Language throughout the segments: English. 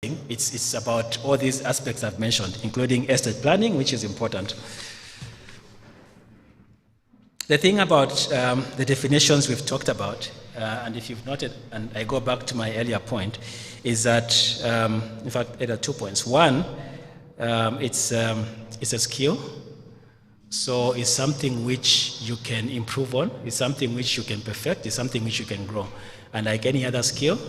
It's about all these aspects I've mentioned, including estate planning, which is important. The thing about the definitions we've talked about, and if you've noted, and I go back to my earlier point, is that, in fact, there are 2 points. One, it's a skill. So it's something which you can improve on, it's something which you can perfect, it's something which you can grow. And like any other skill,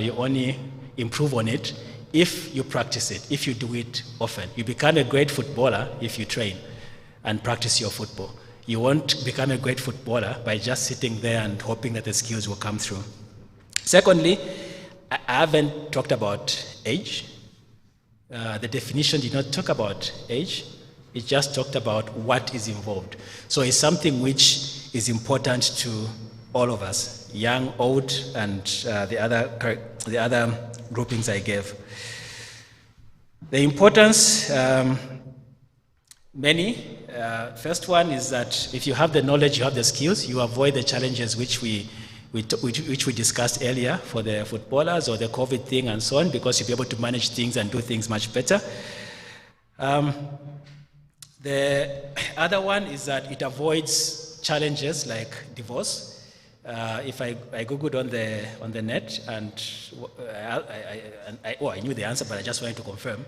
you only improve on it if you practice it, if you do it often. You become a great footballer if you train and practice your football. You won't become a great footballer by just sitting there and hoping that the skills will come through. Secondly, I haven't talked about age. The definition did not talk about age. It just talked about what is involved. So it's something which is important to all of us, young, old, and the other groupings I gave. The importance, many. First one is that if you have the knowledge, you have the skills, you avoid the challenges which we discussed earlier for the footballers or the COVID thing and so on, because you'll be able to manage things and do things much better. The other one is that it avoids challenges like divorce. If I Googled on the net, and I knew the answer, but I just wanted to confirm.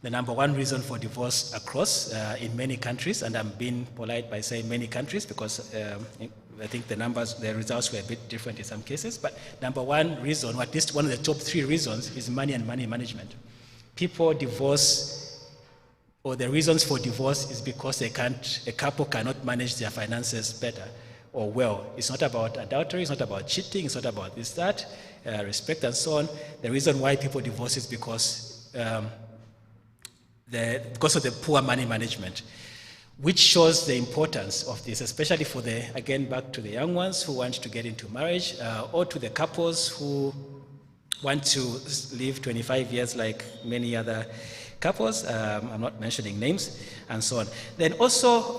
The number one reason for divorce across in many countries, and I'm being polite by saying many countries because I think the results were a bit different in some cases, but number one reason, or at least one of the top 3 reasons, is money and money management. People divorce, or the reasons for divorce is because a couple cannot manage their finances better or well. It's not about adultery, it's not about cheating, it's not about this, that, respect and so on. The reason why people divorce is because of the poor money management, which shows the importance of this, especially for again, back to the young ones who want to get into marriage, or to the couples who want to live 25 years like many other couples. I'm not mentioning names, and so on. Then also,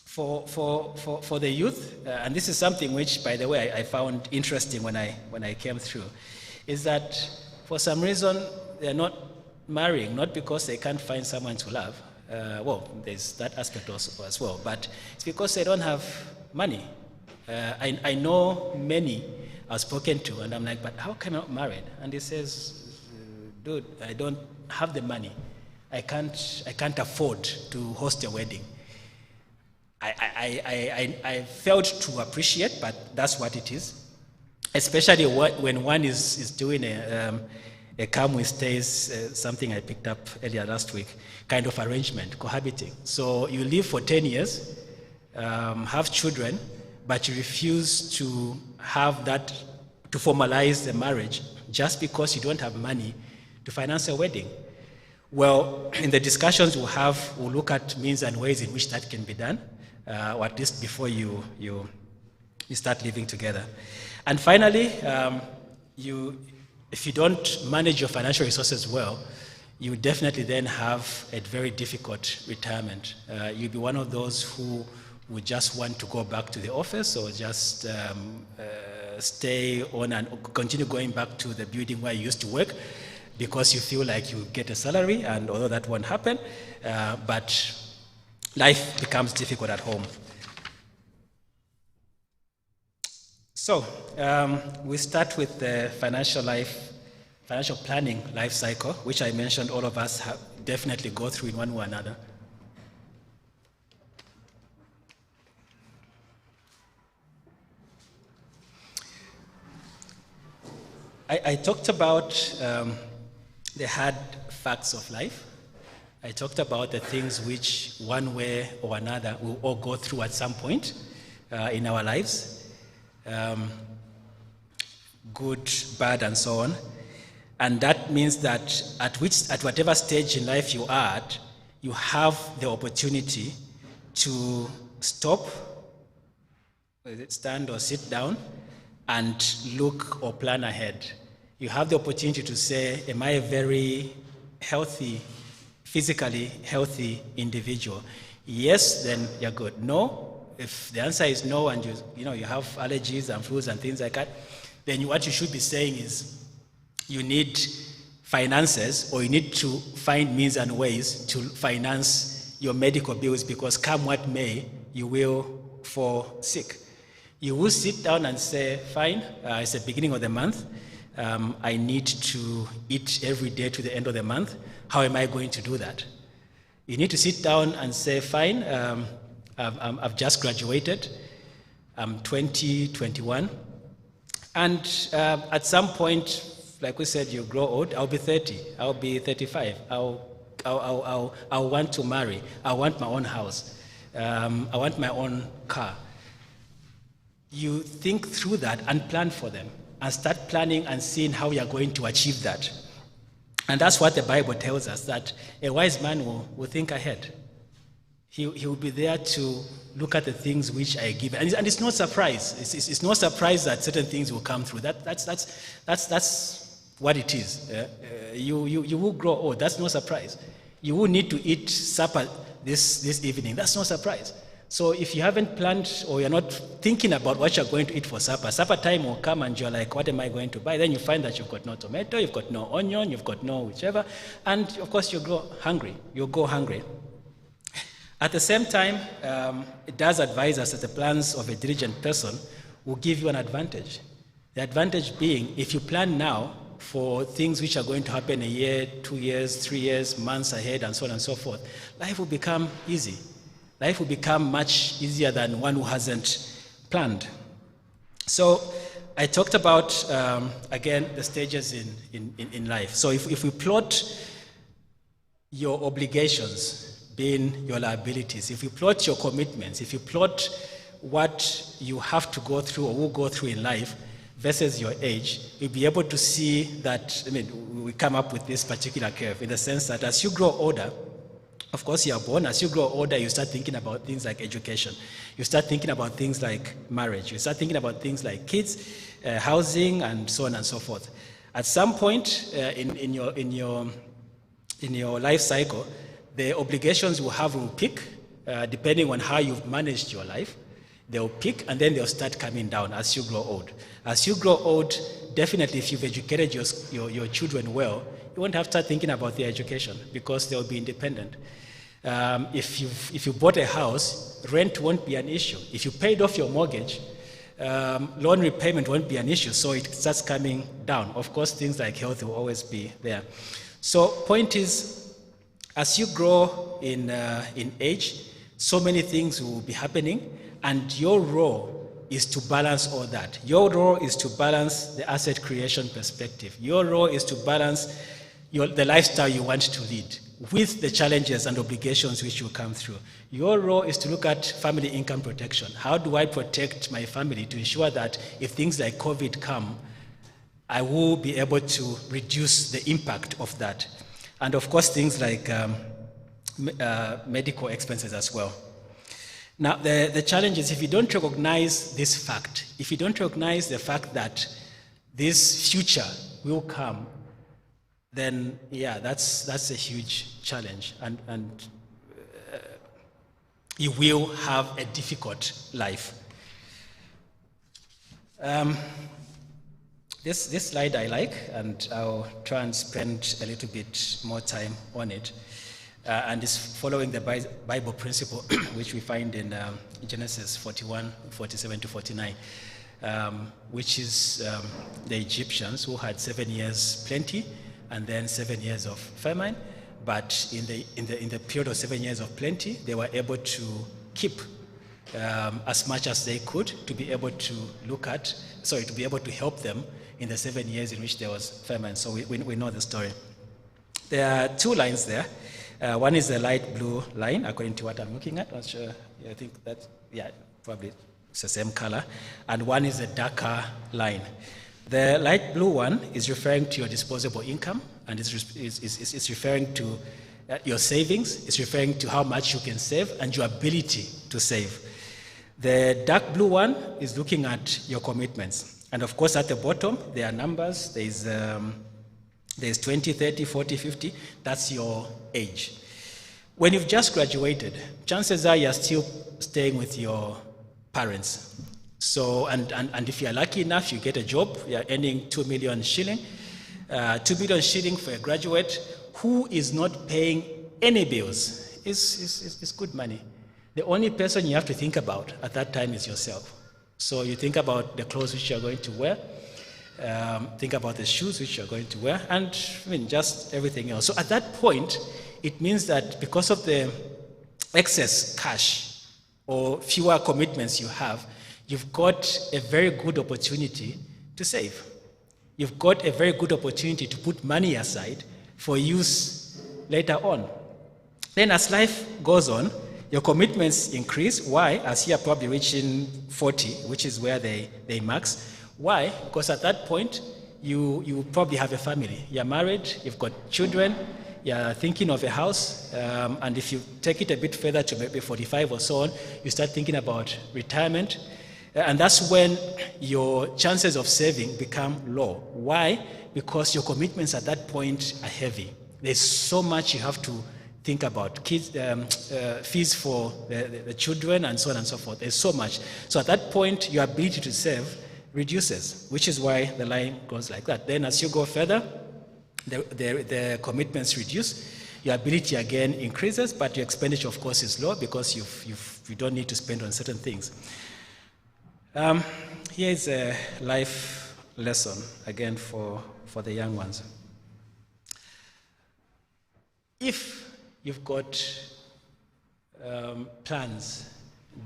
for the youth, and this is something which, by the way, I found interesting when I came through, is that for some reason they're not marrying, not because they can't find someone to love. Well, there's that aspect also as well, but it's because they don't have money. I know many I've spoken to, and I'm like, but how come you're not married? And he says, dude, I don't have the money. I can't afford to host a wedding. I failed to appreciate, but that's what it is. Especially when one is doing a come we stays, something I picked up earlier last week, kind of arrangement, cohabiting. So you live for 10 years, have children, but you refuse to have that, to formalize the marriage just because you don't have money to finance a wedding. Well, in the discussions we'll look at means and ways in which that can be done, or at least before you start living together. And finally, if you don't manage your financial resources well, you definitely then have a very difficult retirement. You'll be one of those who would just want to go back to the office, or just stay on and continue going back to the building where you used to work, because you feel like you get a salary, and although that won't happen, but life becomes difficult at home. So we start with the financial planning life cycle, which I mentioned all of us have definitely go through in one way or another. I talked about the hard facts of life. I talked about the things which, one way or another, we'll all go through at some point in our lives. Good, bad, and so on. And that means that at whatever stage in life you are at, you have the opportunity to stop, stand or sit down, and look or plan ahead. You have the opportunity to say, am I a very healthy, physically healthy individual? Yes, then you're good. No, if the answer is no, and you have allergies and flus and things like that, then what you should be saying is you need finances, or you need to find means and ways to finance your medical bills, because come what may, you will fall sick. You will sit down and say, fine, it's the beginning of the month. I need to eat every day to the end of the month. How am I going to do that? You need to sit down and say, fine, I've just graduated. I'm 20, 21. And at some point, like we said, you grow old. I'll be 30. I'll be 35. I'll want to marry. I want my own house. I want my own car. You think through that and plan for them, and start planning and seeing how you are going to achieve that. And that's what the Bible tells us, that a wise man will think ahead. He will be there to look at the things which I give. And it's no surprise. It's no surprise that certain things will come through. That's what it is. You will grow old. That's no surprise. You will need to eat supper this evening. That's no surprise. So if you haven't planned, or you're not thinking about what you're going to eat for supper, supper time will come and you're like, what am I going to buy? Then you find that you've got no tomato, you've got no onion, you've got no whichever, and of course you go hungry. You'll go hungry. At the same time, it does advise us that the plans of a diligent person will give you an advantage. The advantage being, if you plan now for things which are going to happen a year, 2 years, 3 years, months ahead, and so on and so forth, life will become easy. Life will become much easier than one who hasn't planned. So I talked about, again, the stages in life. So if we plot your obligations, being your liabilities, if you plot your commitments, if you plot what you have to go through or will go through in life versus your age, you'll be able to see that, we come up with this particular curve in the sense that as you grow older, of course, you are born. As you grow older, you start thinking about things like education. You start thinking about things like marriage. You start thinking about things like kids, housing, and so on and so forth. At some point in your life cycle, the obligations you have will peak, depending on how you've managed your life. They'll peak, and then they'll start coming down as you grow old. As you grow old, definitely, if you've educated your children well, you won't have to start thinking about their education because they'll be independent. If you bought a house, rent won't be an issue. If you paid off your mortgage, loan repayment won't be an issue, so it starts coming down. Of course, things like health will always be there. So point is, as you grow in age, so many things will be happening, and your role is to balance all that. Your role is to balance the asset creation perspective. Your role is to balance the lifestyle you want to lead with the challenges and obligations which will come through. Your role is to look at family income protection. How do I protect my family to ensure that if things like COVID come, I will be able to reduce the impact of that? And of course, things like medical expenses as well. Now, the challenge is if you don't recognize this fact, if you don't recognize the fact that this future will come, then yeah, that's a huge challenge, and you will have a difficult life. This slide I like, and I'll try and spend a little bit more time on it. And it's following the Bible principle, which we find in Genesis 41, 47 to 49, which is the Egyptians who had 7 years plenty and then 7 years of famine. But in the period of 7 years of plenty, they were able to keep as much as they could to be able to to be able to help them in the 7 years in which there was famine. So we know the story. There are two lines there. One is the light blue line, according to what I'm looking at. Not sure. I think that, probably it's the same color. And one is a darker line. The light blue one is referring to your disposable income, and it's referring to your savings. It's referring to how much you can save and your ability to save. The dark blue one is looking at your commitments. And of course, at the bottom, there are numbers. There's 20, 30, 40, 50. That's your age. When you've just graduated, chances are you're still staying with your parents. So, and if you're lucky enough, you get a job, you're earning 2 million shilling, 2 million shilling for a graduate who is not paying any bills is good money. The only person you have to think about at that time is yourself. So you think about the clothes which you're going to wear, think about the shoes which you're going to wear, and just everything else. So at that point, it means that because of the excess cash or fewer commitments you have, you've got a very good opportunity to save. You've got a very good opportunity to put money aside for use later on. Then as life goes on, your commitments increase. Why? As you're probably reaching 40, which is where they max. Why? Because at that point, you probably have a family. You're married, you've got children, you're thinking of a house, and if you take it a bit further to maybe 45 or so on, you start thinking about retirement. And that's when your chances of saving become low. Why? Because your commitments at that point are heavy. There's so much you have to think about. Kids, fees for the children, and so on and so forth. There's so much. So at that point, your ability to save reduces, which is why the line goes like that. Then as you go further, the commitments reduce. Your ability again increases, but your expenditure, of course, is low because you don't need to spend on certain things. Here is a life lesson, again, for the young ones. If you've got plans,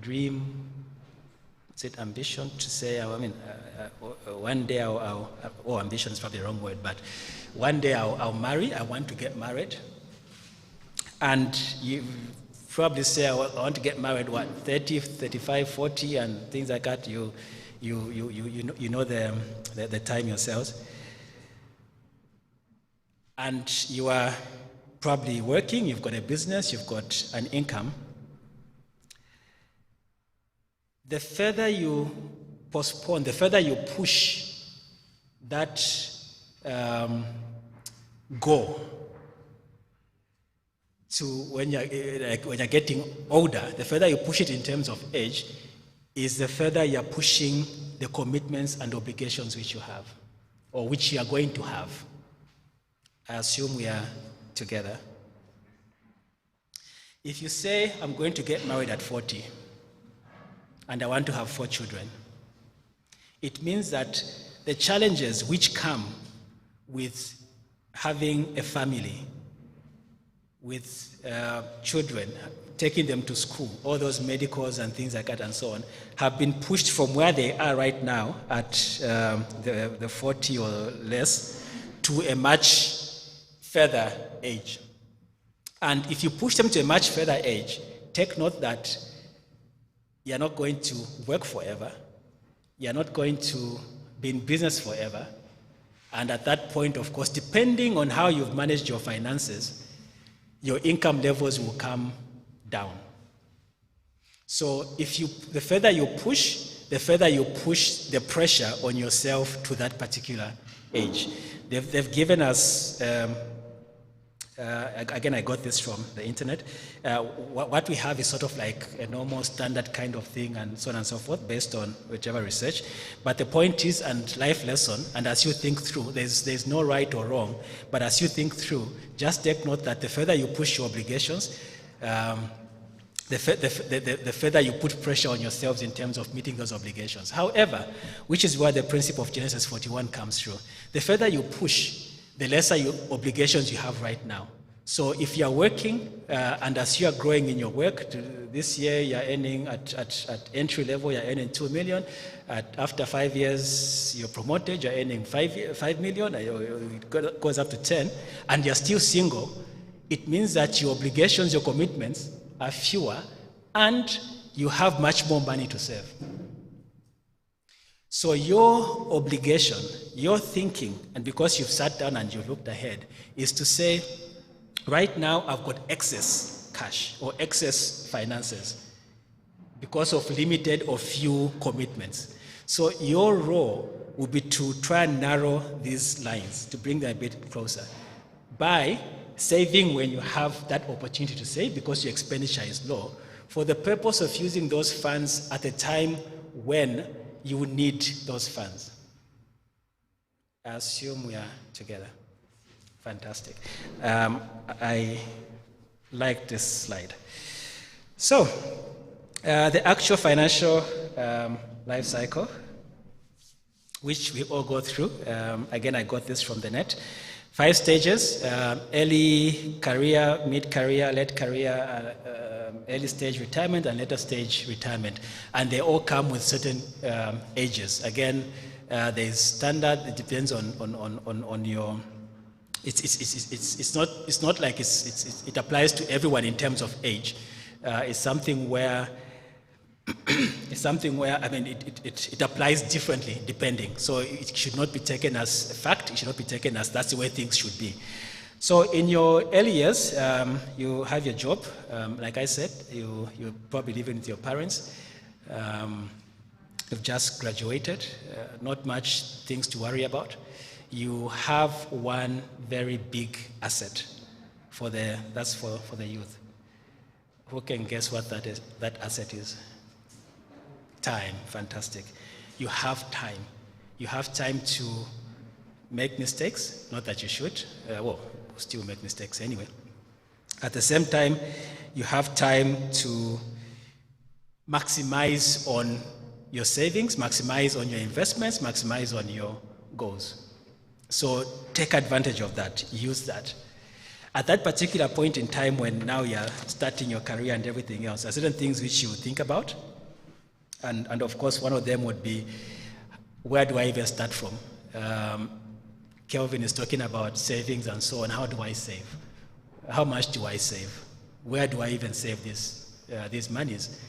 dream, ambition to say, one day ambition is probably the wrong word, but one day I'll marry, I want to get married. And you probably say, I want to get married, 30, 35, 40, and things like that. You know the time yourselves. And you are probably working, you've got a business, you've got an income. The further you postpone, the further you push that goal to when you're getting older, the further you push it in terms of age, is the further you're pushing the commitments and obligations which you have, or which you are going to have. I assume we are together. If you say, I'm going to get married at 40, and I want to have 4 children, it means that the challenges which come with having a family, with children, taking them to school, all those medicals and things like that and so on, have been pushed from where they are right now at the 40 or less to a much further age. And if you push them to a much further age, take note that you're not going to work forever. You're not going to be in business forever. And at that point, of course, depending on how you've managed your finances, your income levels will come down. So the further you push the pressure on yourself to that particular age. They've given us, again, I got this from the internet. What we have is sort of like a normal standard kind of thing and so on and so forth based on whichever research. But the point is, and life lesson, and as you think through, there's no right or wrong, but as you think through, just take note that the further you push your obligations, the further you put pressure on yourselves in terms of meeting those obligations. However, which is where the principle of Genesis 41 comes through, the further you push, the lesser obligations you have right now. So if you're working, and as you're growing in your work, this year you're earning at entry level, you're earning 2 million. After 5 years, you're promoted, you're earning 5 million, it goes up to 10, and you're still single. It means that your obligations, your commitments are fewer, and you have much more money to save. So your obligation, your thinking, and because you've sat down and you've looked ahead, is to say, right now I've got excess cash or excess finances because of limited or few commitments. So your role will be to try and narrow these lines, to bring them a bit closer by saving when you have that opportunity to save because your expenditure is low, for the purpose of using those funds at a time when you would need those funds. I assume we are together. Fantastic. I like this slide. So, the actual financial life cycle, which we all go through. Again, I got this from the net. 5 stages: early career, mid-career, late career, early stage retirement, and later stage retirement. And they all come with certain ages. Again, there's standard. It depends on your. It's not like it applies to everyone in terms of age. It's something where I mean it applies differently depending. So it should not be taken as a fact. It should not be taken as that's the way things should be. So in your early years, you have your job. Like I said, you're probably living with your parents. You've just graduated. Not much things to worry about. You have one very big asset that's for the youth. Who can guess what that asset is? Time. Fantastic. You have time. You have time to make mistakes. Not that you should. Well, still make mistakes anyway. At the same time, you have time to maximize on your savings, maximize on your investments, maximize on your goals. So take advantage of that. Use that. At that particular point in time when now you're starting your career and everything else, there are certain things which you think about. And of course, one of them would be, where do I even start from? Kelvin is talking about savings and so on. How do I save? How much do I save? Where do I even save these monies?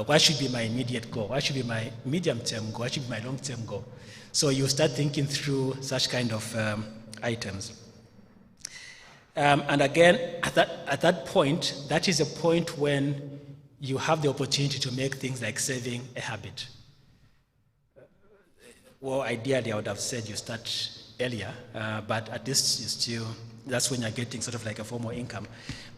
What should be my immediate goal? What should be my medium-term goal? What should be my long-term goal? So you start thinking through such kind of items. And again, at that point, that is a point when you have the opportunity to make things like saving a habit. Well, ideally, I would have said you start earlier, but at this, that's when you're getting sort of like a formal income.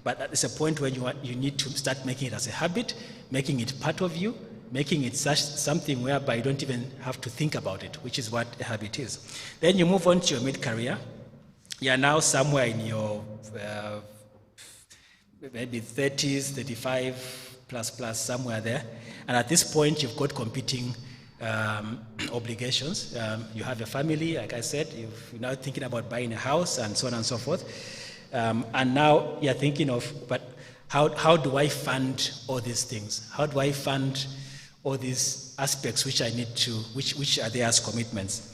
But it's a point when you need to start making it as a habit, making it part of you, making it something whereby you don't even have to think about it, which is what a habit is. Then you move on to your mid-career. You're now somewhere in your maybe 30s, 35 plus, somewhere there. And at this point, you've got competing obligations. You have a family, like I said, you're now thinking about buying a house and so on and so forth. And now you're thinking of, but how do I fund all these things? How do I fund all these aspects which I need to, which are there as commitments?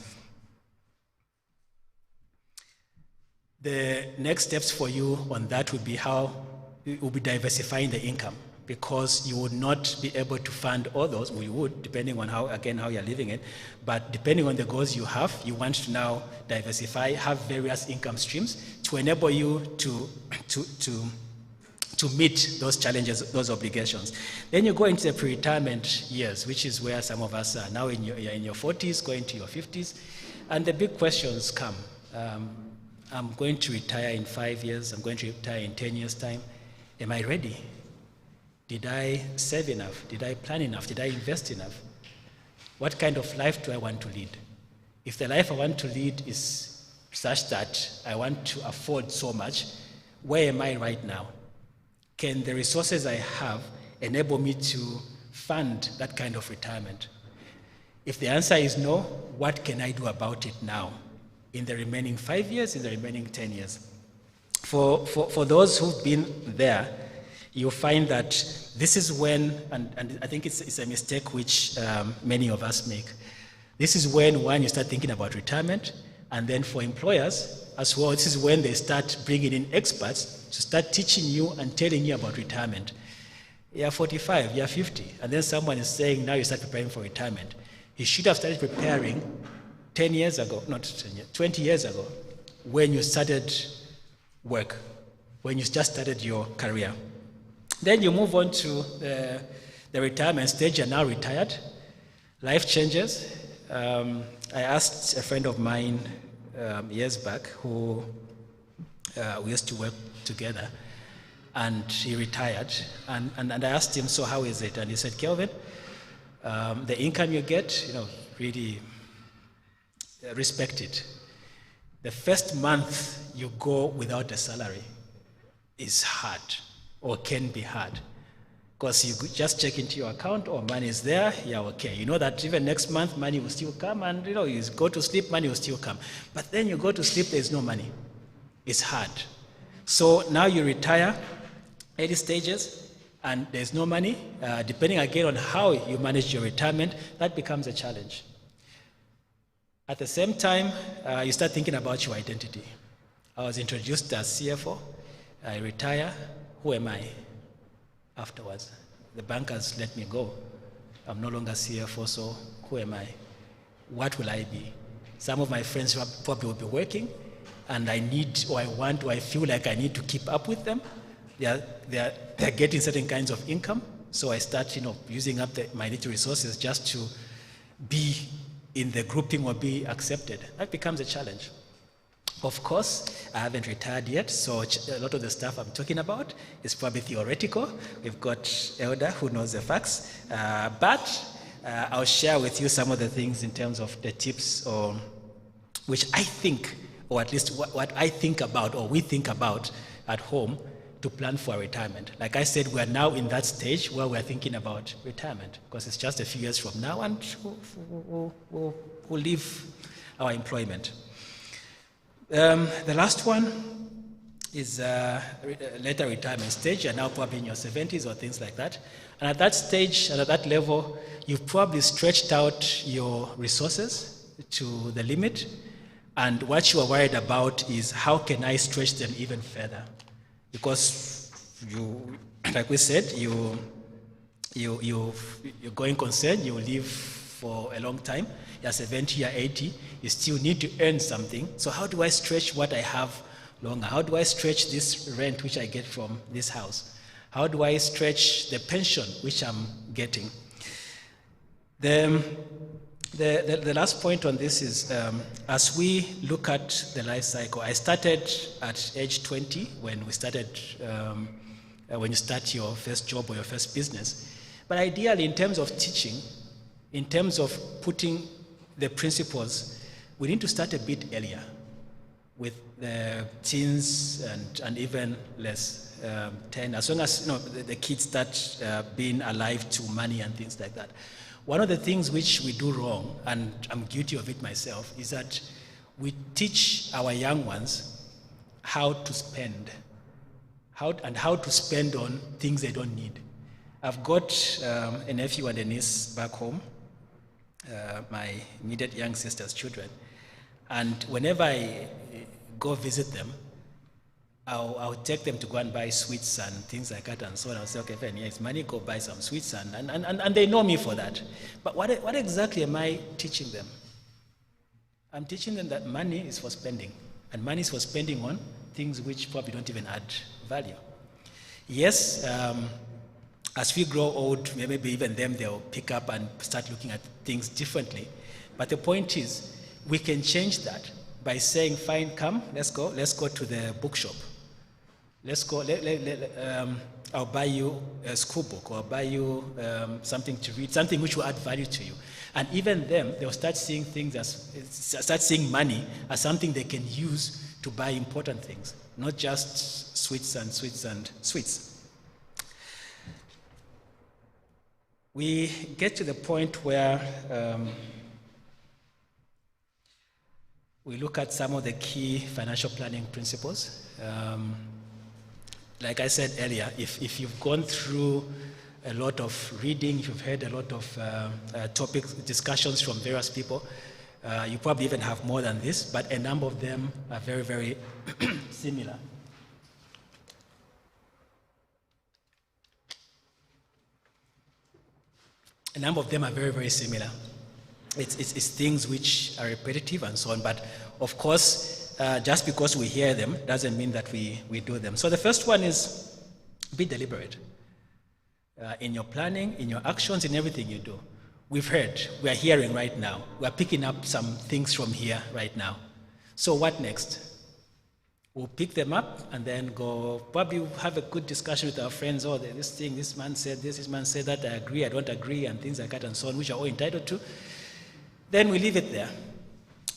The next steps for you on that would be how you will be diversifying the income, because you would not be able to fund all those, or you would, depending on how you're living it, but depending on the goals you have, you want to now diversify, have various income streams to enable you to meet those challenges, those obligations. Then you go into the pre-retirement years, which is where some of us are now you're in your 40s, going to your 50s, and the big questions come. I'm going to retire in 5 years, I'm going to retire in 10 years' time. Am I ready? Did I save enough? Did I plan enough? Did I invest enough? What kind of life do I want to lead? If the life I want to lead is such that I want to afford so much, where am I right now? Can the resources I have enable me to fund that kind of retirement? If the answer is no, what can I do about it now? In the remaining 5 years, in the remaining 10 years? For those who've been there, you'll find that this is when, and I think it's a mistake which many of us make. This is when, one, you start thinking about retirement, and then for employers as well, this is when they start bringing in experts to start teaching you and telling you about retirement. You're 45, you're 50, and then someone is saying, now you start preparing for retirement. You should have started preparing 10 years ago, not 10 years, 20 years ago, when you started work, when you just started your career. Then you move on to the retirement stage. You're now retired. Life changes. I asked a friend of mine years back who we used to work together, and he retired. And I asked him, so how is it? And he said, Kelvin, the income you get, really respect it. The first month you go without a salary is hard, or can be hard. Because you just check into your account, or money is there, yeah, okay. You know that even next month, money will still come, and you go to sleep, money will still come. But then you go to sleep, there's no money. It's hard. So now you retire, early stages, and there's no money. Depending again on how you manage your retirement, that becomes a challenge. At the same time, you start thinking about your identity. I was introduced as CFO. I retire. Who am I afterwards? The bank has let me go. I'm no longer CFO, so who am I? What will I be? Some of my friends probably will be working, and I need, or I want, or I feel like I need to keep up with them. They're getting certain kinds of income, so I start, using up my little resources just to be in the grouping or be accepted. That becomes a challenge. Of course, I haven't retired yet, so a lot of the stuff I'm talking about is probably theoretical. We've got Elder who knows the facts, but I'll share with you some of the things in terms of the tips, or which I think, or at least what I think about, or we think about at home to plan for retirement. Like I said, we're now in that stage where we're thinking about retirement, because it's just a few years from now, and we'll leave our employment. The last one is later retirement stage. You're now probably in your 70s or things like that. And at that stage, and at that level, you've probably stretched out your resources to the limit. And what you are worried about is, how can I stretch them even further? Because like we said, you're going concern, you live for a long time. You're 70, you're 80, you still need to earn something. So how do I stretch what I have longer? How do I stretch this rent which I get from this house? How do I stretch the pension which I'm getting? The last point on this is, as we look at the life cycle, I started at age 20 when we started, when you start your first job or your first business. But ideally, in terms of teaching, in terms of putting the principles, we need to start a bit earlier with the teens and even less, 10, as long as the kids start being alive to money and things like that. One of the things which we do wrong, and I'm guilty of it myself, is that we teach our young ones how to spend, how to spend on things they don't need. I've got a nephew and a niece back home, my immediate young sister's children, and whenever I go visit them, I'll take them to go and buy sweets and things like that, and so on. I'll say, okay, fine, it's money, go buy some sweets, and they know me for that. But what exactly am I teaching them? I'm teaching them that money is for spending, and money is for spending on things which probably don't even add value. Yes, as we grow old, maybe even them, they'll pick up and start looking at things differently. But the point is, we can change that by saying, fine, come, let's go to the bookshop. Let's go, I'll buy you a school book, or I'll buy you something to read, something which will add value to you. And even them, they'll start seeing start seeing money as something they can use to buy important things, not just sweets and sweets and sweets. We get to the point where we look at some of the key financial planning principles. Like I said earlier, if you've gone through a lot of reading, if you've heard a lot of topics, discussions from various people, you probably even have more than this, but a number of them are very, very similar. A number of them are very, very similar. It's things which are repetitive and so on, but of course, just because we hear them doesn't mean that we do them. So the first one is, be deliberate in your planning, in your actions, in everything you do. We've heard, we are hearing right now, we are picking up some things from here right now. So what next? We'll pick them up and then go, probably have a good discussion with our friends. Oh, this man said this man said that, I agree, I don't agree, and things like that and so on, which are all entitled to. Then we leave it there.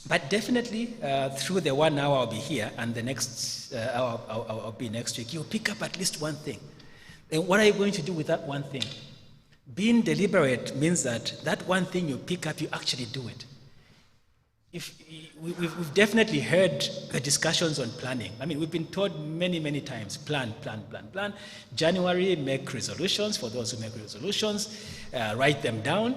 But definitely, through the 1 hour I'll be here, and the next hour I'll be next week, you'll pick up at least one thing. Then what are you going to do with that one thing? Being deliberate means that that one thing you pick up, you actually do it. We've definitely heard the discussions on planning. I mean, we've been told many, many times, plan. January, make resolutions, for those who make resolutions, write them down.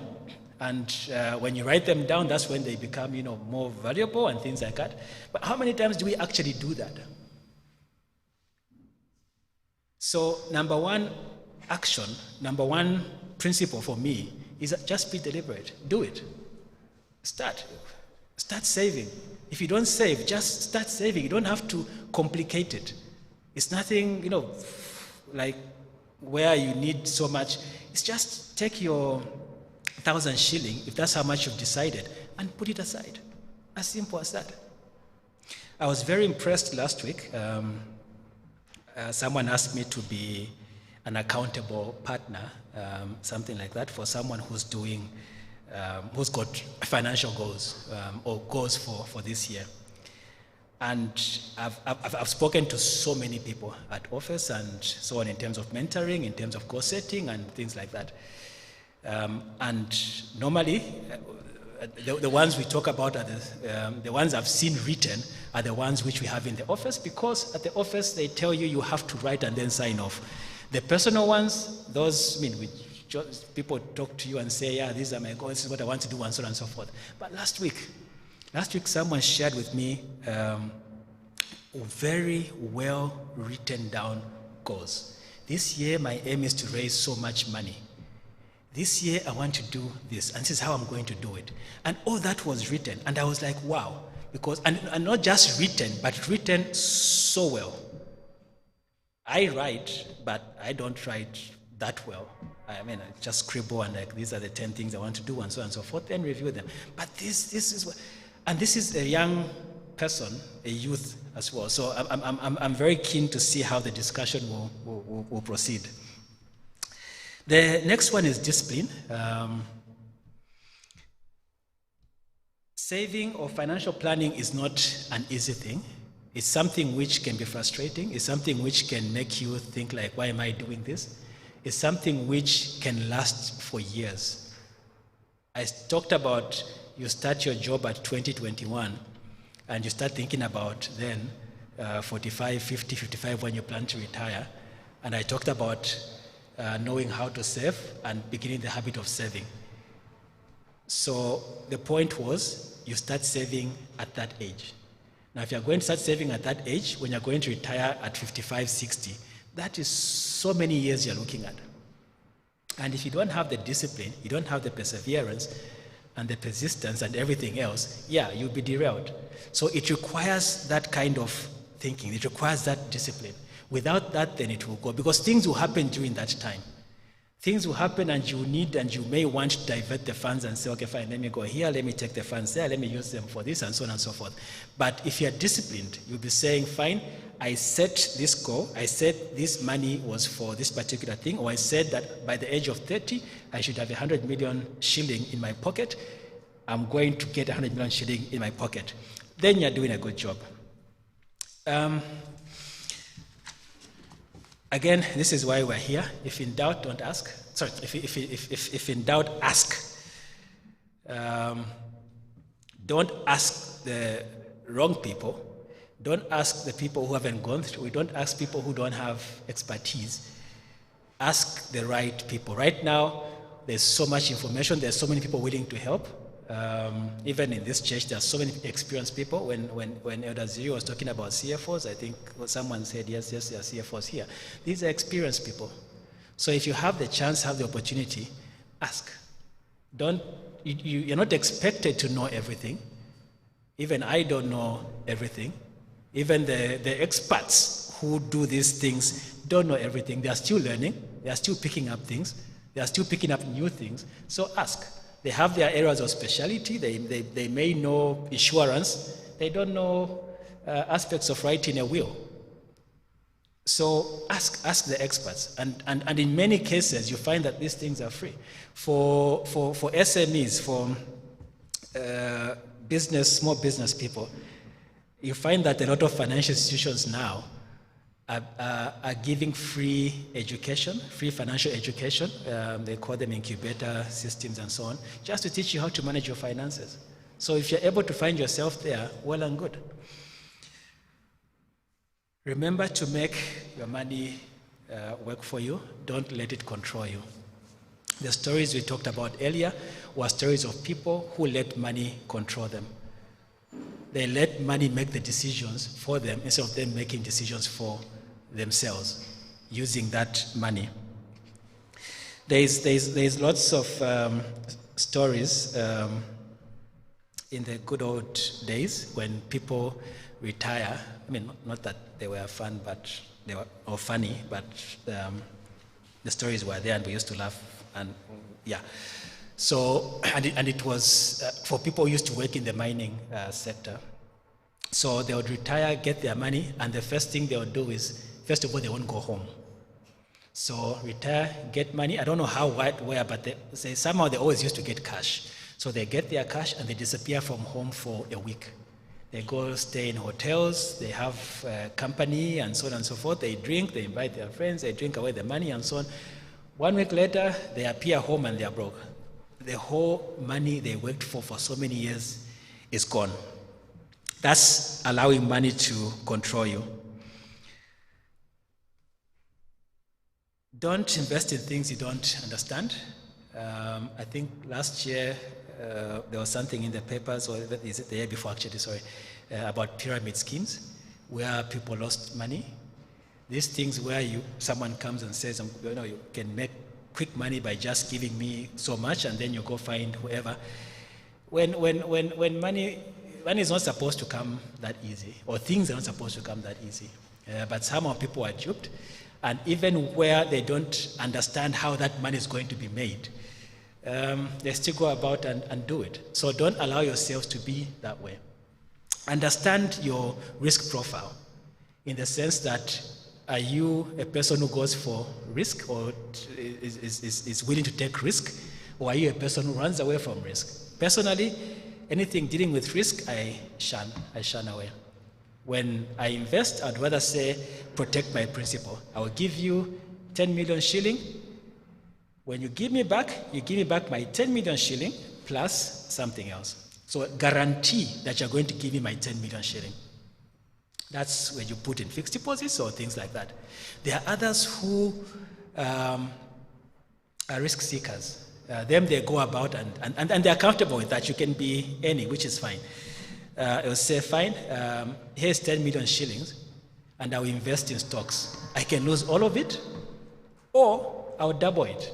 And when you write them down, that's when they become, more valuable and things like that. But how many times do we actually do that? So number one action, number one principle for me is just be deliberate. Do it. Start saving. If you don't save, just start saving. You don't have to complicate it. It's nothing, like where you need so much. It's just take your 1,000 shilling, if that's how much you've decided, and put it aside. As simple as that. I was very impressed last week. Someone asked me to be an accountable partner, something like that, for someone who's doing, who's got financial goals or goals for this year. And I've spoken to so many people at office and so on in terms of mentoring, in terms of goal setting and things like that. And normally, the ones we talk about are the ones I've seen written are the ones which we have in the office, because at the office they tell you have to write and then sign off. The personal ones, those, people talk to you and say, yeah, these are my goals, this is what I want to do, and so on and so forth. But last week someone shared with me very well written down goals. This year my aim is to raise so much money. This year I want to do this, and this is how I'm going to do it. And all that was written, and I was like, wow. Because, and not just written, but written so well. I write, but I don't write that well. I just scribble and these are the 10 things I want to do, and so on and so forth, and review them. But this is what, and this is a young person, a youth as well. So I'm very keen to see how the discussion will proceed. The next one is discipline. Saving or financial planning is not an easy thing. It's something which can be frustrating. It's something which can make you think like, why am I doing this? It's something which can last for years. I talked about you start your job at 2021 and you start thinking about then 45, 50, 55 when you plan to retire. And I talked about knowing how to save and beginning the habit of saving. So the point was, you start saving at that age. Now, if you're going to start saving at that age, when you're going to retire at 55, 60, that is so many years you're looking at. And if you don't have the discipline, you don't have the perseverance and the persistence and everything else, you'll be derailed. So it requires that kind of thinking. It requires that discipline. Without that, then it will go, because things will happen during that time. Things will happen and you may want to divert the funds and say, okay, fine, let me go here, let me take the funds there, let me use them for this, and so on and so forth. But if you're disciplined, you'll be saying, fine, I set this goal, I said this money was for this particular thing, or I said that by the age of 30, I should have 100 million shilling in my pocket. I'm going to get 100 million shilling in my pocket. Then you're doing a good job. Again, this is why we're here. If in doubt, don't ask. Sorry, if in doubt, ask. Don't ask the wrong people. Don't ask the people who haven't gone through. Don't ask people who don't have expertise. Ask the right people. Right now, there's so much information. There's so many people willing to help. Even in this church, there are so many experienced people. When Elder Ziri was talking about CFOs, I think someone said, yes, there are CFOs here. These are experienced people. So if you have the chance, have the opportunity, ask. You're not expected to know everything. Even I don't know everything. Even the experts who do these things don't know everything. They are still learning. They are still picking up things. They are still picking up new things. So ask. They have their areas of specialty. They may know insurance. They don't know aspects of writing a will. So ask the experts. And in many cases, you find that these things are free. For SMEs, for small business people, you find that a lot of financial institutions now are giving free education, free financial education. They call them incubator systems and so on, just to teach you how to manage your finances. So if you're able to find yourself there, well and good. Remember to make your money work for you. Don't let it control you. The stories we talked about earlier were stories of people who let money control them. They let money make the decisions for them instead of them making decisions for themselves using that money. There's lots of stories in the good old days when people retire. I mean, not that they were fun, but they were all funny, but the stories were there and we used to laugh. And yeah, so and it was for people who used to work in the mining sector. So they would retire, get their money, and the first thing they would do is, first of all, they won't go home. So retire, get money. I don't know how, where, but somehow they always used to get cash. So they get their cash and they disappear from home for a week. They go stay in hotels, they have company and so on and so forth. They drink, they invite their friends, they drink away the money and so on. 1 week later, they appear home and they are broke. The whole money they worked for so many years is gone. That's allowing money to control you. Don't invest in things you don't understand. I think last year there was something in the papers, or is it the year before actually, sorry, about pyramid schemes where people lost money. These things where someone comes and says, you can make quick money by just giving me so much, and then you go find whoever. When money is not supposed to come that easy, or things are not supposed to come that easy. But somehow people are duped, and even where they don't understand how that money is going to be made, they still go about and do it. So don't allow yourselves to be that way. Understand your risk profile, in the sense that, are you a person who goes for risk or is willing to take risk? Or are you a person who runs away from risk? Personally, anything dealing with risk, I shun away. When I invest, I'd rather say, protect my principal. I will give you 10 million shilling. When you give me back my 10 million shilling plus something else. So guarantee that you're going to give me my 10 million shilling. That's when you put in fixed deposits or things like that. There are others who are risk seekers. They go about and they're comfortable with that. You can be any, which is fine. It will say, fine, here's 10 million shillings, and I will invest in stocks. I can lose all of it, or I will double it.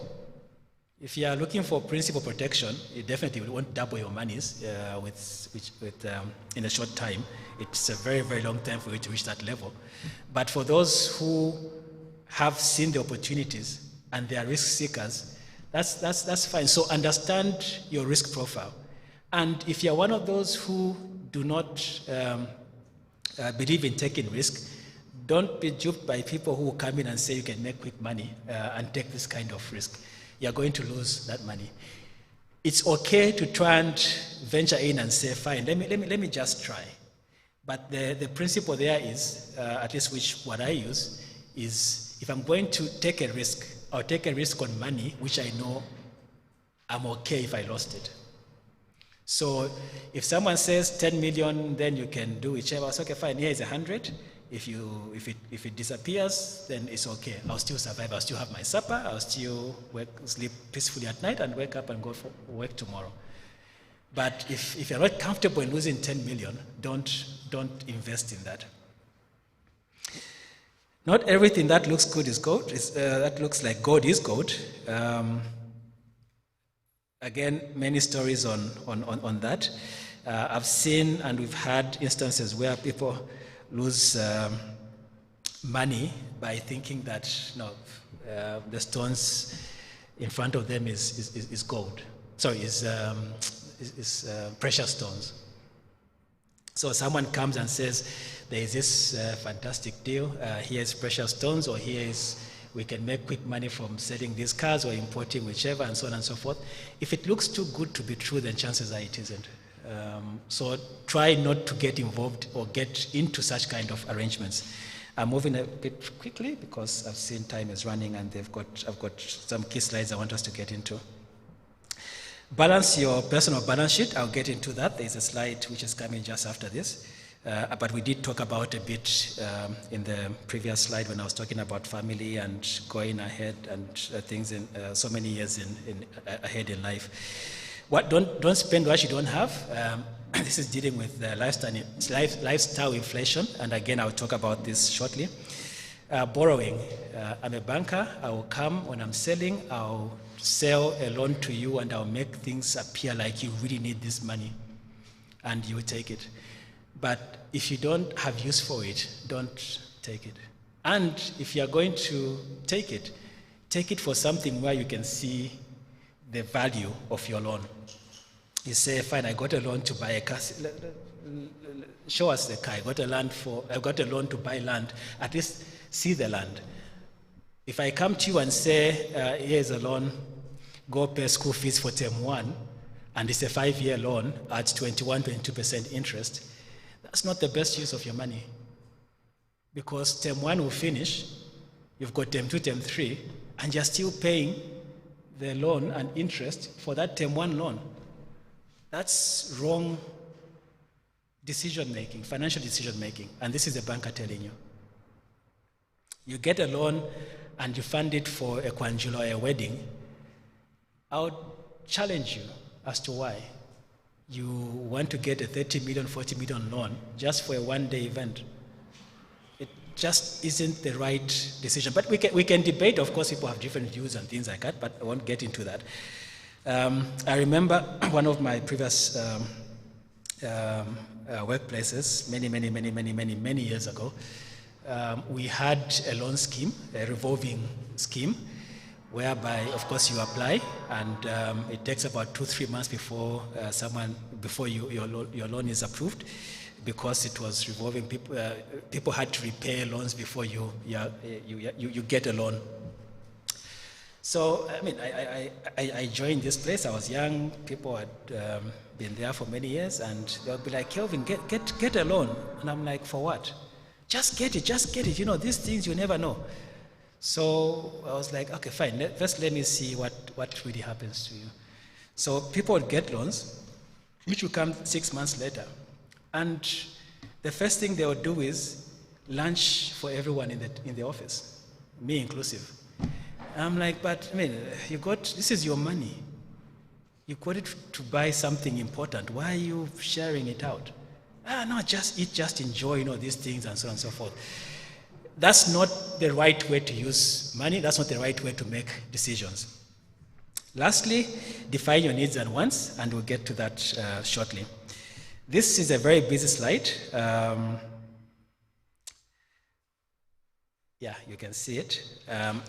If you are looking for principal protection, you definitely won't double your monies in a short time. It's a very, very long time for you to reach that level. But for those who have seen the opportunities and they are risk seekers, that's fine. So understand your risk profile. And if you're one of those who do not believe in taking risk, don't be duped by people who come in and say you can make quick money and take this kind of risk. You're going to lose that money. It's okay to try and venture in and say, fine, let me just try. But the principle there is, at least what I use, is if I'm going to take a risk, I'll take a risk on money, which I know I'm okay if I lost it. So if someone says 10 million, then you can do whichever. It's okay, fine, here is 100. If it disappears, then it's okay. I'll still survive. I'll still have my supper. I'll still sleep peacefully at night and wake up and go for work tomorrow. But if you're not comfortable in losing 10 million, don't invest in that. Not everything that looks good is gold. That looks like gold is gold. Again, many stories on that. I've seen and we've had instances where people lose money by thinking that the stones in front of them is gold. Sorry, is precious stones. So someone comes and says, there is this fantastic deal. Here's precious stones, or we can make quick money from selling these cars or importing whichever, and so on and so forth. If it looks too good to be true, then chances are it isn't. So try not to get involved or get into such kind of arrangements. I'm moving a bit quickly because I've seen time is running and I've got some key slides I want us to get into. Balance your personal balance sheet. I'll get into that. There's a slide which is coming just after this. But we did talk about a bit in the previous slide when I was talking about family and going ahead and things in so many years ahead in life. Don't spend what you don't have. This is dealing with lifestyle inflation, and again I'll talk about this shortly. Borrowing. I'm a banker. I will come when I'm selling. I'll sell a loan to you, and I'll make things appear like you really need this money, and you will take it. But if you don't have use for it, don't take it. And if you're going to take it for something where you can see the value of your loan. You say, fine, I got a loan to buy a car. Show us the car. I got a loan to buy land. At least see the land. If I come to you and say, here's a loan, go pay school fees for term 1, and it's a 5-year loan at 22% interest, that's not the best use of your money. Because term 1 will finish, you've got term 2, term 3, and you're still paying the loan and interest for that term 1 loan. That's wrong decision-making, financial decision-making, and this is the banker telling you. You get a loan and you fund it for a quadrille or a wedding. I would challenge you as to why. You want to get a 30 million, 40 million loan just for a one-day event. It just isn't the right decision. But we can debate. Of course, people have different views and things like that, but I won't get into that. I remember one of my previous workplaces, many years ago. We had a loan scheme, a revolving scheme, whereby, of course, you apply, and it takes about 2-3 months before your loan is approved, because it was revolving. People had to repay loans before you get a loan. So, I mean, I joined this place. I was young. People had been there for many years, and they'll be like, Kelvin, get a loan. And I'm like, for what? Just get it. You know, these things you never know. So I was like, okay, fine. First, let me see what really happens to you. So people would get loans, which will come 6 months later. And the first thing they would do is lunch for everyone in the office, me inclusive. I'm like, but I mean, this is your money. You got it to buy something important. Why are you sharing it out? No, just eat, just enjoy, you know, these things and so on and so forth. That's not the right way to use money. That's not the right way to make decisions. Lastly, define your needs and wants, and we'll get to that shortly. This is a very busy slide. Yeah, you can see it.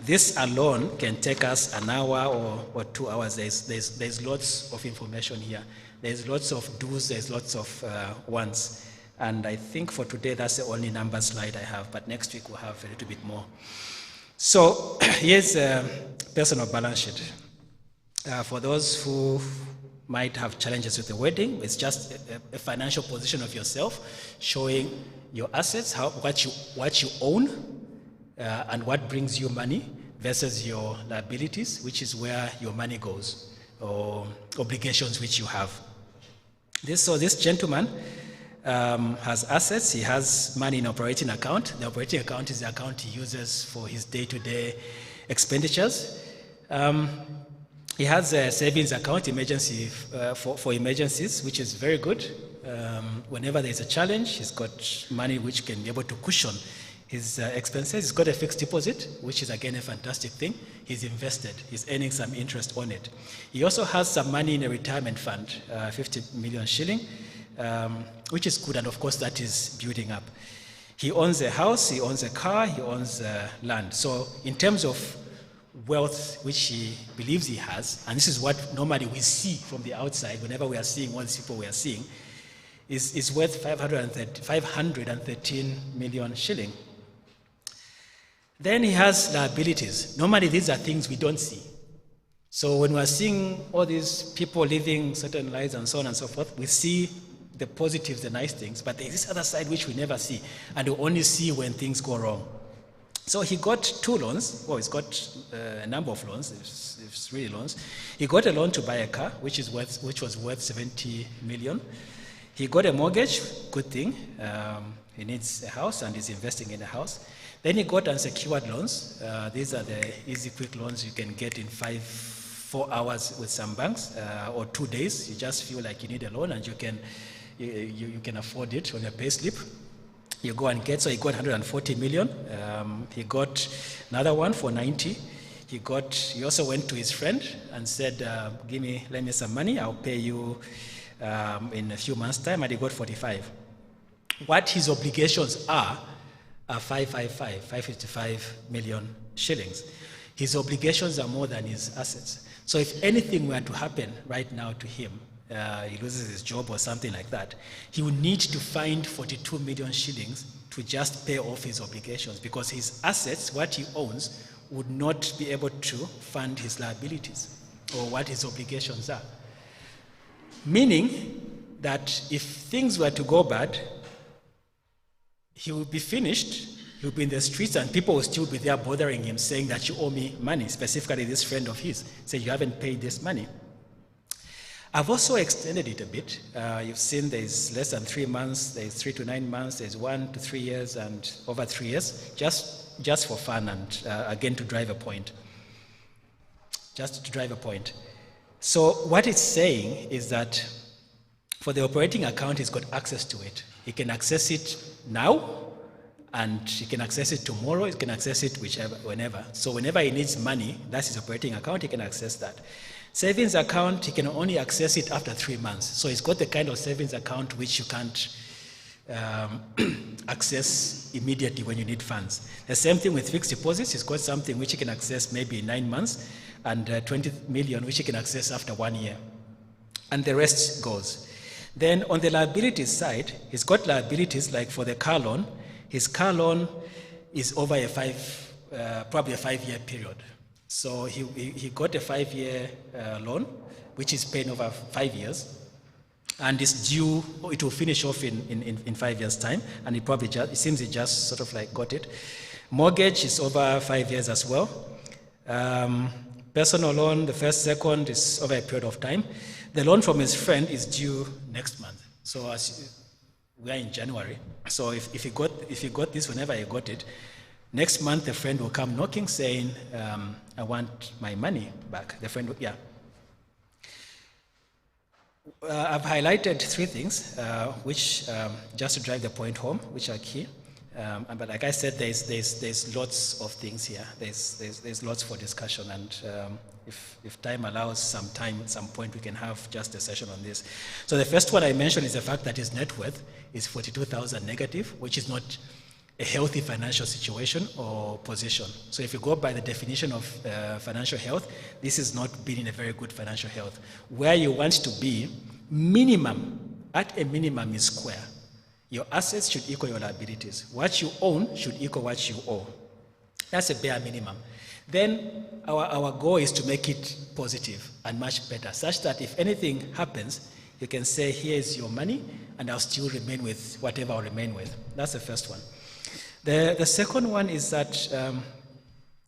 This alone can take us an hour or 2 hours. There's lots of information here. There's lots of do's, there's lots of wants. And I think for today, that's the only number slide I have, but next week we'll have a little bit more. So here's a personal balance sheet. For those who might have challenges with the wedding, it's just a financial position of yourself, showing your assets, what you own, and what brings you money versus your liabilities, which is where your money goes, or obligations which you have. So this gentleman has assets. He has money in operating account. The operating account is the account he uses for his day-to-day expenditures. He has a savings account, emergency for emergencies, which is very good. Whenever there's a challenge, he's got money which can be able to cushion his expenses. He's got a fixed deposit, which is again a fantastic thing. He's invested. He's earning some interest on it. He also has some money in a retirement fund, 50 million shilling, which is good, and of course that is building up. He owns a house, he owns a car, he owns land. So in terms of wealth which he believes he has, and this is what normally we see from the outside whenever we are seeing all these people we are seeing, is worth 513 million shilling. Then he has liabilities. Normally these are things we don't see. So when we're seeing all these people living certain lives and so on and so forth, we see the positives, the nice things, but there's this other side which we never see, and we only see when things go wrong. So he got 2 loans. Well, he's got a number of loans. It's really loans. He got a loan to buy a car, which was worth 70 million. He got a mortgage. Good thing. He needs a house and he's investing in a house. Then he got unsecured loans. These are the easy, quick loans you can get in 4 hours with some banks, or 2 days. You just feel like you need a loan and you can afford it on your pay slip. You go and get, so he got 140 million. He got another one for 90. He also went to his friend and said, lend me some money, I'll pay you in a few months' time, and he got 45. What his obligations are 555 million shillings. His obligations are more than his assets. So if anything were to happen right now to him, he loses his job or something like that, he would need to find 42 million shillings to just pay off his obligations, because his assets, what he owns, would not be able to fund his liabilities or what his obligations are. Meaning that if things were to go bad, he would be finished, he would be in the streets, and people will still be there bothering him, saying that you owe me money. Specifically, this friend of his said, you haven't paid this money. I've also extended it a bit. You've seen there's less than 3 months, there's 3 to 9 months, there's 1 to 3 years, and over 3 years, just for fun and again to drive a point. Just to drive a point. So what it's saying is that for the operating account, he's got access to it. He can access it now, and he can access it tomorrow, he can access it whenever. So whenever he needs money, that's his operating account, he can access that. Savings account, he can only access it after 3 months. So he's got the kind of savings account which you can't access immediately when you need funds. The same thing with fixed deposits. He's got something which he can access maybe in 9 months, and 20 million which he can access after 1 year. And the rest goes. Then on the liabilities side, he's got liabilities like for the car loan. His car loan is over probably a 5-year period. So he got a 5-year loan, which is paying over 5 years, and it's due. It will finish off in 5 years' time, and it seems he just sort of like got it. Mortgage is over 5 years as well. Personal loan, the first, second, is over a period of time. The loan from his friend is due next month. So as we are in January, so if he got this whenever he got it, next month the friend will come knocking saying, I want my money back. The friend, yeah. I've highlighted 3 things, which just to drive the point home, which are key. But like I said, there's lots of things here. There's lots for discussion, and if time allows, at some point we can have just a session on this. So the first one I mentioned is the fact that his net worth is 42,000 negative, which is not a healthy financial situation or position. So if you go by the definition of financial health, this is not being in a very good financial health. Where you want to be, at a minimum is square. Your assets should equal your liabilities. What you own should equal what you owe. That's a bare minimum. Then our goal is to make it positive and much better, such that if anything happens, you can say, here is your money, and I'll still remain with whatever I'll remain with. That's the first one. The second one is that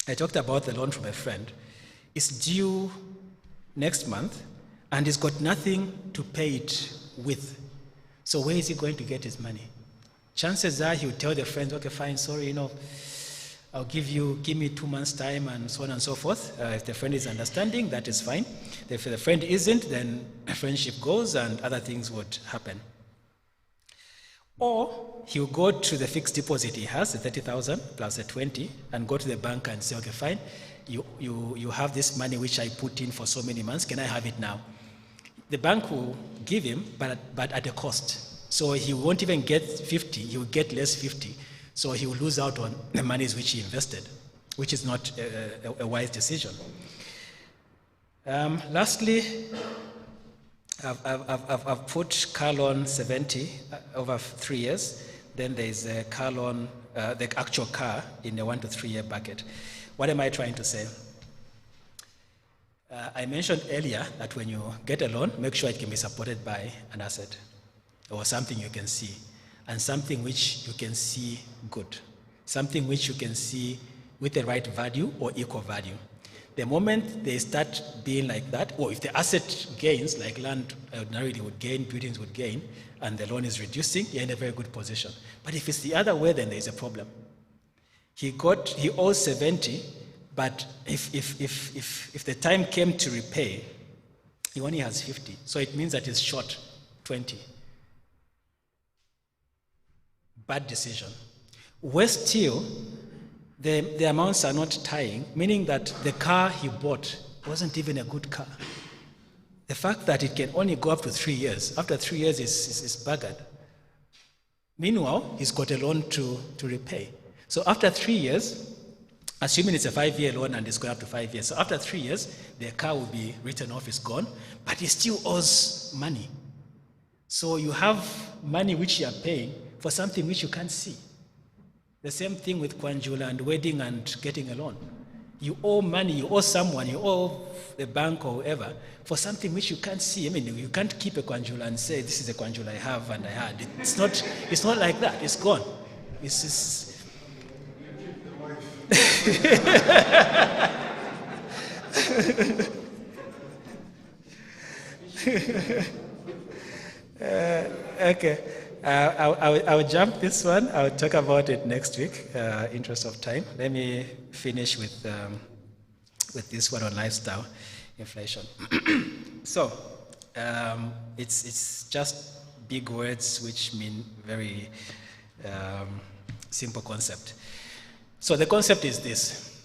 I talked about the loan from a friend. It's due next month, and he's got nothing to pay it with. So where is he going to get his money? Chances are he'll tell the friends, okay, fine, sorry, I'll give me 2 months' time, and so on and so forth. If the friend is understanding, that is fine. If the friend isn't, then friendship goes and other things would happen. Or he'll go to the fixed deposit he has, the 30,000 plus the 20, and go to the bank and say, okay, fine, you have this money which I put in for so many months, can I have it now? The bank will give him, but at a cost. So he won't even get 50, he will get less 50. So he will lose out on the monies which he invested, which is not a wise decision. Lastly, I've put car loan 70 over 3 years. Then there's a car loan, the actual car in the 1 to 3 year bucket. What am I trying to say? I mentioned earlier that when you get a loan, make sure it can be supported by an asset or something you can see, and something which you can see good, something which you can see with the right value or equal value. The moment they start being like that, or if the asset gains, like land ordinarily would gain, buildings would gain, and the loan is reducing, you're in a very good position. But if it's the other way, then there's a problem. He owes 70, but if the time came to repay, he only has 50. So it means that he's short 20. Bad decision. Worse still, the amounts are not tying, meaning that the car he bought wasn't even a good car. The fact that it can only go up to 3 years, after 3 years is buggered. Meanwhile, he's got a loan to repay. So after 3 years, assuming it's a 5-year loan and it's going up to 5 years, so after 3 years, the car will be written off, it's gone, but he still owes money. So you have money which you are paying for something which you can't see. The same thing with Kwanjula and wedding and getting a loan. You owe money, you owe someone, you owe the bank or whoever for something which you can't see. I mean, you can't keep a Kwanjula and say, this is a Kwanjula I have and I had. It's not like that, it's gone. It's okay. I will jump this one. I will talk about it next week, interest of time. Let me finish with this one on lifestyle inflation. So, it's just big words which mean very simple concept. So the concept is this.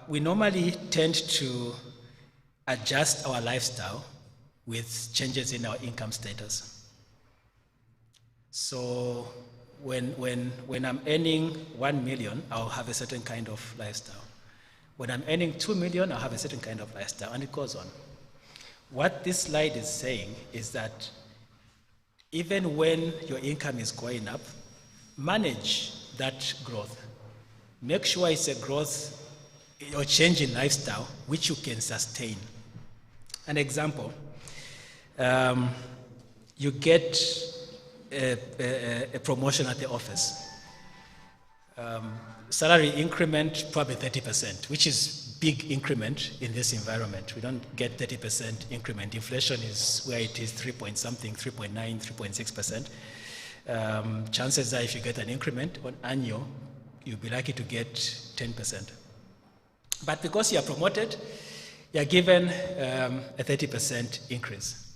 We normally tend to adjust our lifestyle with changes in our income status. So when I'm earning 1 million, I'll have a certain kind of lifestyle. When I'm earning 2 million, I'll have a certain kind of lifestyle, and it goes on. What this slide is saying is that even when your income is going up, manage that growth. Make sure it's a growth or change in lifestyle which you can sustain. An example, you get a promotion at the office. Salary increment, probably 30%, which is big increment in this environment. We don't get 30% increment. Inflation is where it is 3 point something, 3.9, 3.6%. Chances are if you get an increment on annual, you'll be likely to get 10%. But because you are promoted, you are given a 30% increase.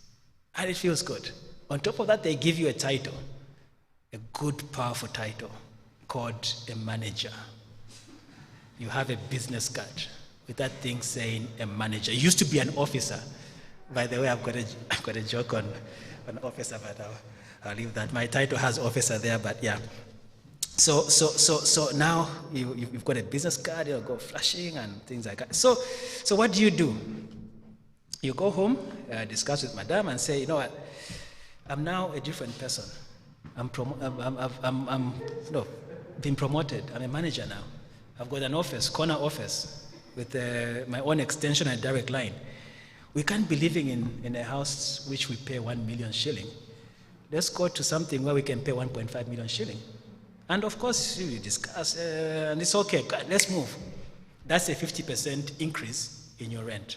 And it feels good. On top of that, they give you a title, a good, powerful title called a manager. You have a business card with that thing saying a manager. It used to be an officer. By the way, I've got a joke on officer, but I'll leave that. My title has officer there, but yeah. So now you've got a business card, you'll go flashing and things like that. So what do? You go home, discuss with madam and say, you know what, I'm now a different person. I've been promoted. I'm a manager now. I've got an office, corner office, with my own extension and direct line. We can't be living in a house which we pay 1 million shilling. Let's go to something where we can pay 1.5 million shilling. And of course, you discuss, and it's okay, let's move. That's a 50% increase in your rent.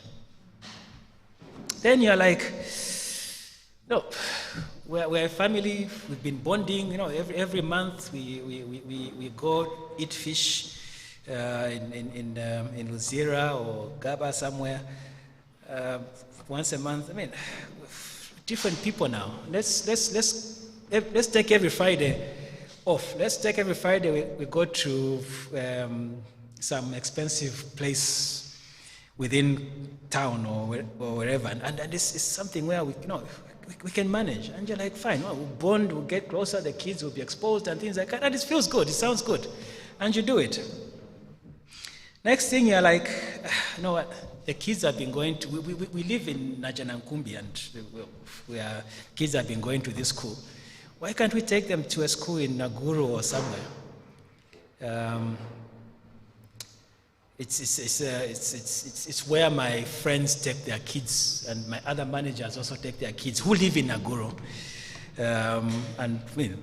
Then you're like, no, we're a family, we've been bonding, you know, every month we go eat fish in Luzira or Gaba somewhere, once a month. I mean, different people now. Let's take every Friday off. Let's take every Friday we go to some expensive place within town or wherever, and this is something where we can manage. And you're like, fine, we'll bond, we'll get closer, the kids will be exposed and things like that. And it feels good, it sounds good, and you do it. Next thing you're like, you know what? The kids have been going to. We live in Najanankumbi, and kids have been going to this school. Why can't we take them to a school in Naguru or somewhere? It's where my friends take their kids, and my other managers also take their kids who live in Naguru. And I mean,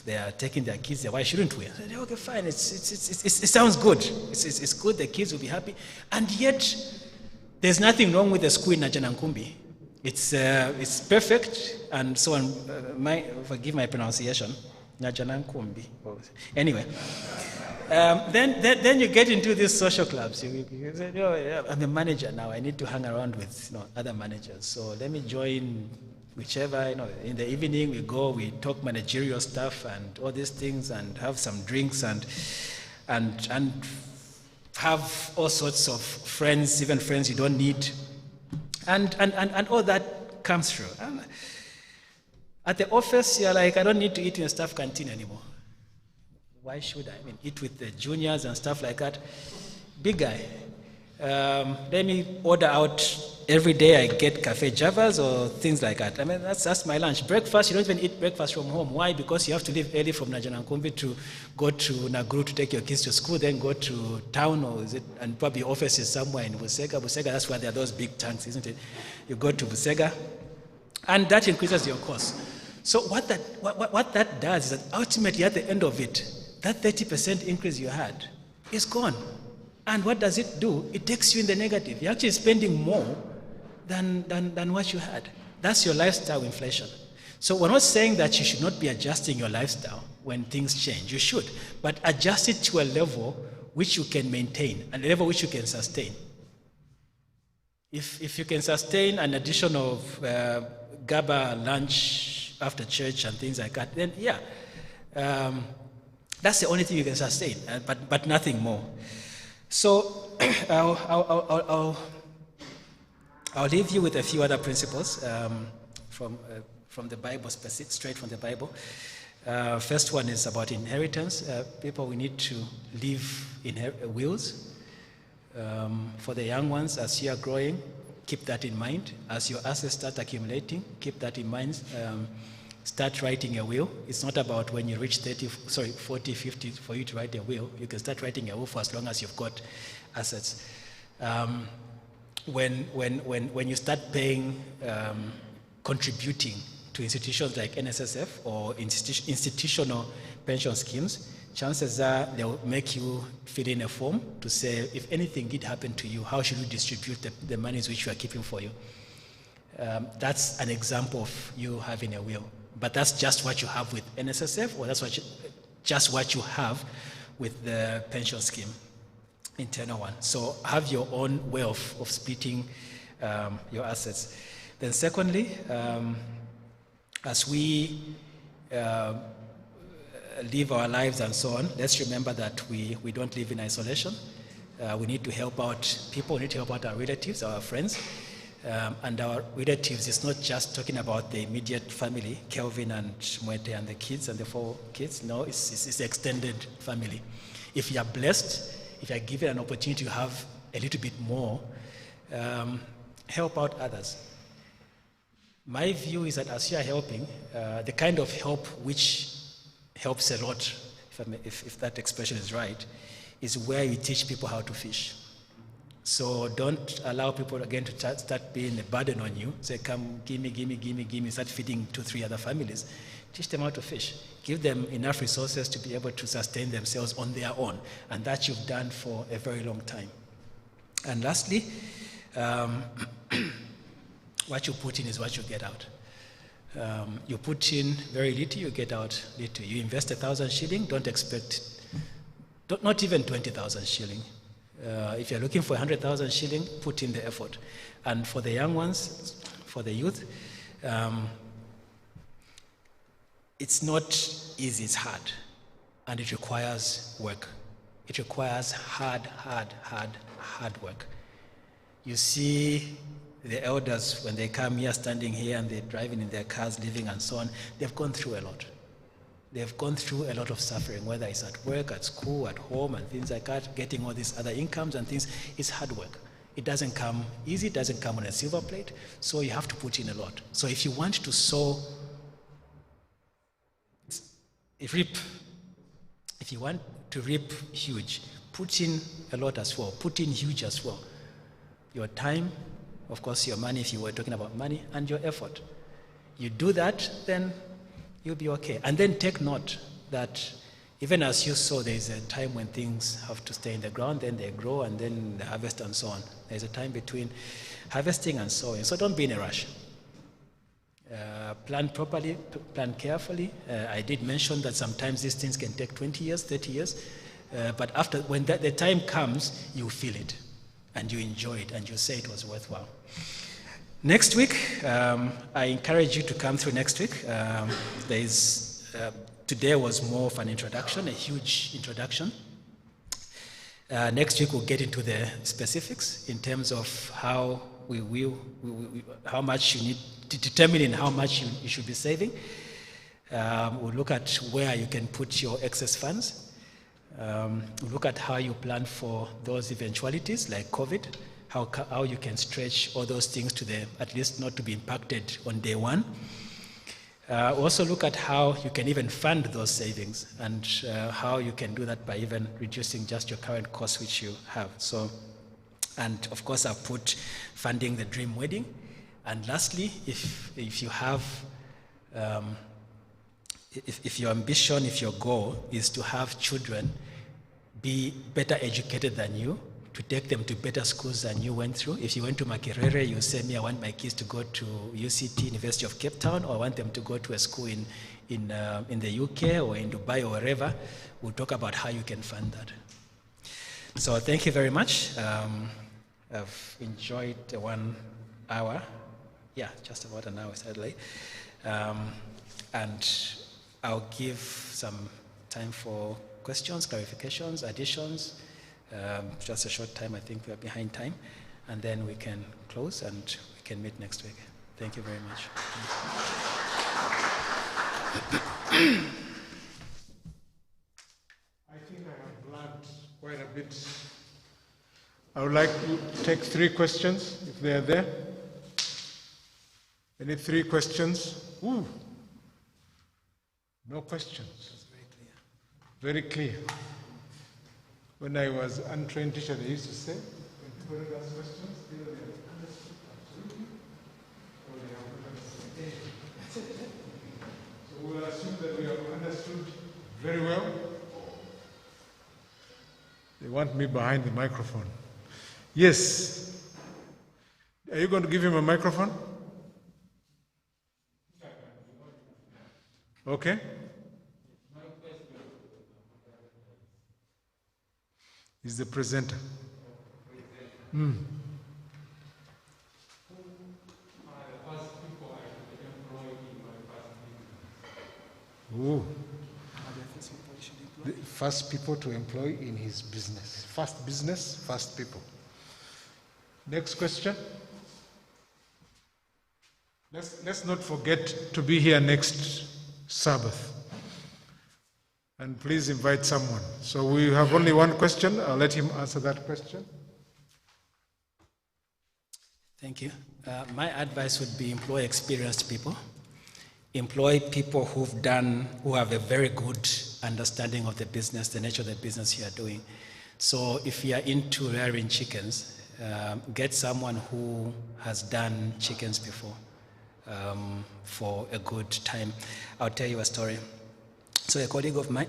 they are taking their kids there. Why shouldn't we? I said, okay, fine. It sounds good. It's good. The kids will be happy. And yet, there's nothing wrong with the school in Najanankumbi. It's perfect. And so on. Forgive my pronunciation. Najanankumbi. Anyway. Then you get into these social clubs. You say, oh, yeah, I'm a manager now. I need to hang around with other managers. So let me join whichever. In the evening we go, we talk managerial stuff and all these things, and have some drinks and have all sorts of friends, even friends you don't need, and all that comes through. And at the office, you're like, I don't need to eat in a staff canteen anymore. Why should I? Eat with the juniors and stuff like that. Big guy. Let me order out every day. I get cafe javas or things like that. That's my lunch. Breakfast, you don't even eat breakfast from home. Why? Because you have to leave early from Najanankumbi to go to Naguru to take your kids to school, then go to town, and probably offices somewhere in Busega. Busega, that's why there are those big tanks, isn't it? You go to Busega, and that increases your cost. So what that does is that ultimately at the end of it, that 30% increase you had is gone. And what does it do? It takes you in the negative. You're actually spending more than what you had. That's your lifestyle inflation. So we're not saying that you should not be adjusting your lifestyle when things change. You should. But adjust it to a level which you can maintain, and a level which you can sustain. If you can sustain an addition of GABA lunch after church and things like that, then yeah. That's the only thing you can sustain, but nothing more. So I'll leave you with a few other principles from the Bible, straight from the Bible. First one is about inheritance. People, we need to leave wills. For the young ones, as you are growing, keep that in mind. As your assets start accumulating, keep that in mind. Start writing a will. It's not about when you reach 40, 50 for you to write a will. You can start writing a will for as long as you've got assets. When you start paying, contributing to institutions like NSSF or institutional pension schemes, chances are they'll make you fill in a form to say, if anything did happen to you, how should you distribute the monies which you are keeping for you? That's an example of you having a will. But that's just what you have with NSSF, or that's just what you have with the pension scheme, internal one. So have your own way of splitting your assets. Then secondly, as we live our lives and so on, let's remember that we don't live in isolation. We need to help out people, we need to help out our relatives, our friends. And our relatives, it's not just talking about the immediate family, Kelvin and Mwete and the kids and the 4 kids. No, it's the extended family. If you are blessed, if you are given an opportunity to have a little bit more, help out others. My view is that as you are helping, the kind of help which helps a lot, if that expression is right, is where you teach people how to fish. So don't allow people again to start being a burden on you. Say, come, give me, start feeding 2, 3 other families. Teach them how to fish. Give them enough resources to be able to sustain themselves on their own. And that you've done for a very long time. And lastly, what you put in is what you get out. You put in very little, you get out little. You invest 1,000 shilling, don't expect, not even 20,000 shilling. If you're looking for 100,000 shilling, put in the effort. And for the young ones, for the youth, it's not easy, it's hard. And it requires work. It requires hard work. You see the elders, when they come here, standing here, and they're driving in their cars, living and so on, they've gone through a lot. They've gone through a lot of suffering, whether it's at work, at school, at home, and things like that. Getting all these other incomes and things is hard work. It doesn't come easy, it doesn't come on a silver plate, so you have to put in a lot. So if you want to sow, if you want to reap huge, put in a lot as well, put in huge as well. Your time, of course, your money, if you were talking about money, and your effort. You do that, then you'll be okay. And then take note that even as you sow, there's a time when things have to stay in the ground, then they grow, and then the harvest and so on. There's a time between harvesting and sowing. So don't be in a rush. Plan properly, plan carefully. I did mention that sometimes these things can take 20 years, 30 years. But after, when the time comes, you feel it, and you enjoy it, and you say it was worthwhile. Next week, I encourage you to come through next week. Today was more of an introduction, a huge introduction. Next week, we'll get into the specifics in terms of how how much you need to determine how much you should be saving. We'll look at where you can put your excess funds. We'll look at how you plan for those eventualities like COVID, how you can stretch all those things to at least not to be impacted on day one. Also look at how you can even fund those savings and how you can do that by even reducing just your current costs which you have. And of course I've put funding the dream wedding. And lastly, if you have, if your ambition, if your goal is to have children be better educated than you, to take them to better schools than you went through. If you went to Makerere, you say, I want my kids to go to UCT, University of Cape Town, or I want them to go to a school in the UK or in Dubai or wherever. We'll talk about how you can fund that. So thank you very much. I've enjoyed the 1 hour. Yeah, just about an hour, sadly. And I'll give some time for questions, clarifications, additions. Just a short time, I think we are behind time. And then we can close and we can meet next week. Thank you very much. I think I have blabbed quite a bit. I would like to take 3 questions, if they are there. Any 3 questions? Ooh. No questions. That's very clear. Very clear. When I was untrained teacher, they used to say, when people ask questions, either they have understood absolutely, or they have understood. So we'll assume that we have understood very well. They want me behind the microphone. Yes. Are you going to give him a microphone? Okay. He's the presenter. Mm. Ooh. The first people to employ in his business. First business, first people. Next question. Let's not forget to be here next Sabbath. And please invite someone. So we have only 1 question. I'll let him answer that question. Thank you. My advice would be employ experienced people. Employ people who have a very good understanding of the business, the nature of the business you are doing. So if you are into rearing chickens, get someone who has done chickens before for a good time. I'll tell you a story. So a colleague of mine,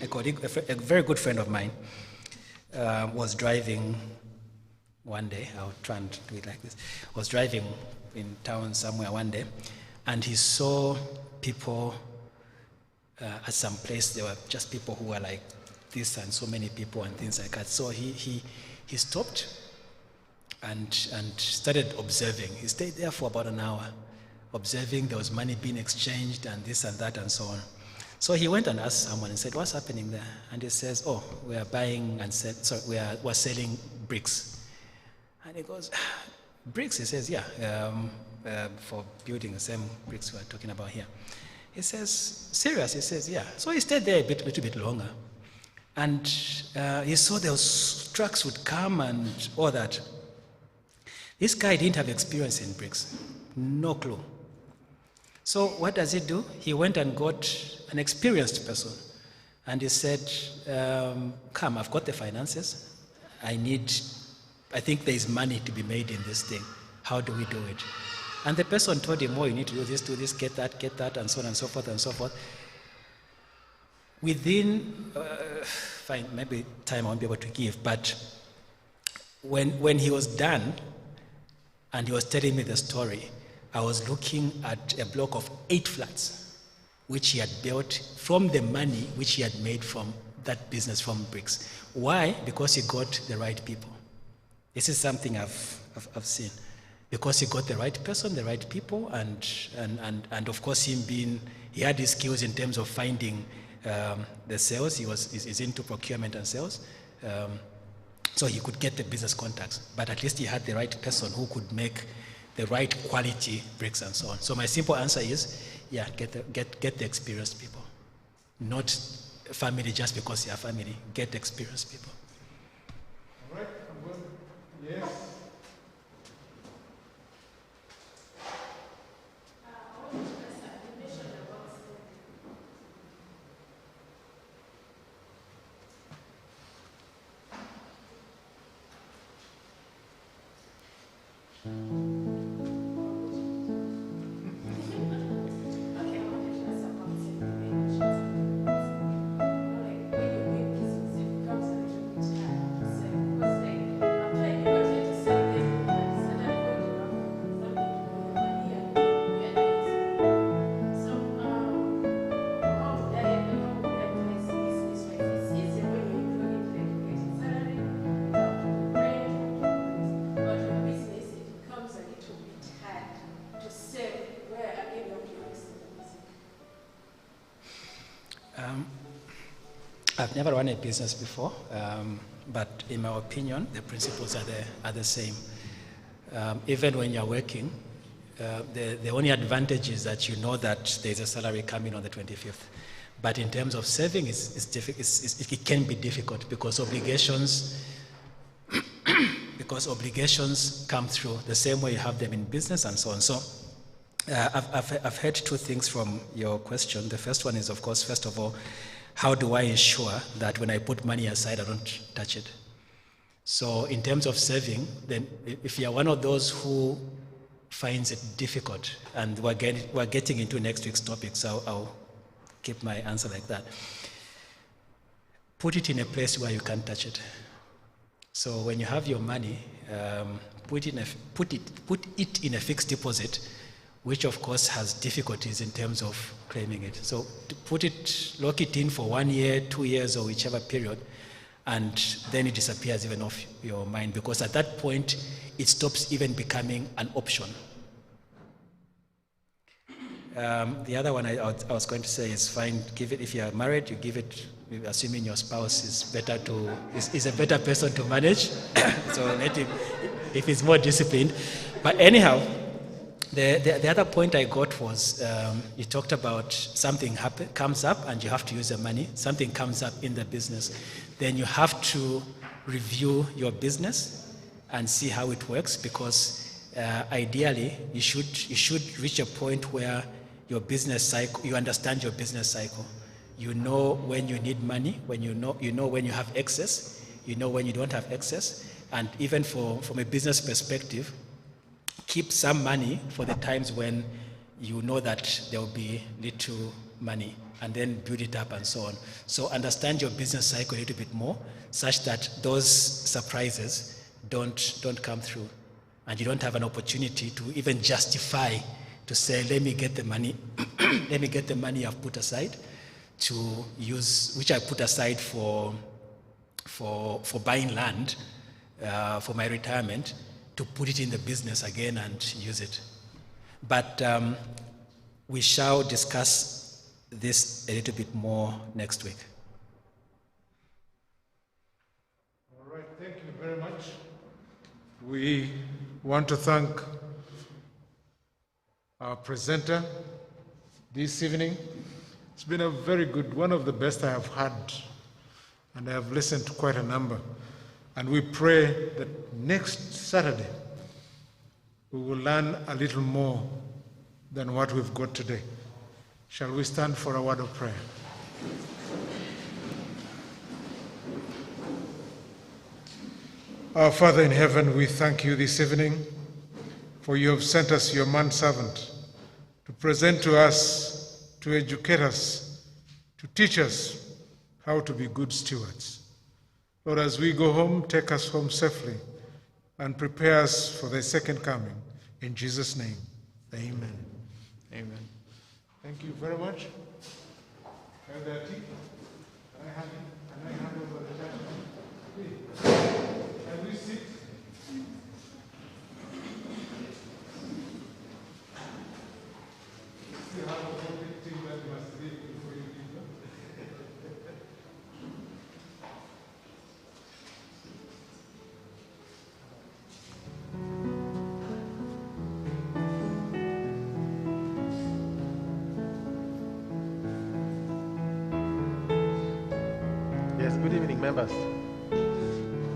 a very good friend of mine, was driving one day. I'll try and do it like this. Was driving in town somewhere one day, and he saw people at some place. There were just people who were like this, and so many people and things like that. So he stopped and started observing. He stayed there for about an hour, observing. There was money being exchanged and this and that and so on. So he went and asked someone and said, "What's happening there?" And he says, "Oh, we are buying and we're selling bricks." And he goes, "Bricks?" He says, "Yeah, for building the same bricks we are talking about here." He says, "Serious?" He says, "Yeah." So he stayed there a little bit longer. And he saw those trucks would come and all that. This guy didn't have experience in bricks, no clue. So what does he do? He went and got an experienced person And he said, come, I've got the finances. I think there is money to be made in this thing. How do we do it? And the person told him, oh, you need to do this, get that, and so on and so forth and so forth. Within, fine, maybe time I won't be able to give, but when he was done and he was telling me the story, I was looking at a block of 8 flats, which he had built from the money which he had made from that business from bricks. Why? Because he got the right people. This is something I've seen. Because he got the right person, the right people, and of course he had his skills in terms of finding the sales. He's into procurement and sales. So he could get the business contacts, but at least he had the right person who could make the right quality bricks and so on. So my simple answer is, yeah, get the experienced people. Not family just because you are family. Get experienced people. All right, I'm going. Yes. I've never run a business before, but in my opinion, the principles are the same. Even when you're working, the only advantage is that you know that there's a salary coming on the 25th. But in terms of saving, it can be difficult because obligations come through the same way you have them in business and so on. So I've heard 2 things from your question. The first one is, of course, first of all, how do I ensure that when I put money aside, I don't touch it? So in terms of saving, then if you're one of those who finds it difficult, and we're getting into next week's topic, so I'll keep my answer like that. Put it in a place where you can't touch it. So when you have your money, put it in a fixed deposit, which of course has difficulties in terms of claiming it. So to lock it in for 1 year, 2 years, or whichever period, and then it disappears even off your mind, because at that point, it stops even becoming an option. The other one I was going to say is fine, give it, if you are married, you give it, assuming your spouse is a better person to manage, so let him, if he's more disciplined. But anyhow, the other point I got was, you talked about something comes up and you have to use the money, something comes up in the business, then you have to review your business and see how it works, because ideally you should reach a point where your business cycle, you understand your business cycle. You know when you need money, you know when you have excess, you know when you don't have excess, and even from a business perspective, keep some money for the times when you know that there will be little money, and then build it up and so on. So understand your business cycle a little bit more, such that those surprises don't come through, and you don't have an opportunity to even justify to say, let me get the money, let me get the money I've put aside to use, which I put aside for buying land for my retirement, to put it in the business again and use it. But we shall discuss this a little bit more next week. All right, thank you very much. We want to thank our presenter this evening. It's been a very good, one of the best I have had, and I have listened to quite a number. And we pray that next Saturday we will learn a little more than what we've got today. Shall we stand for a word of prayer? Our Father in heaven, we thank you this evening for you have sent us your manservant to present to us, to educate us, to teach us how to be good stewards. Lord, as we go home, take us home safely and prepare us for the second coming. In Jesus' name, amen. Amen. Thank you very much. Elder T, can I hand over the time? Please. Can we sit? Still have a whole big thing that you must leave before you leave. Yes, good evening, members.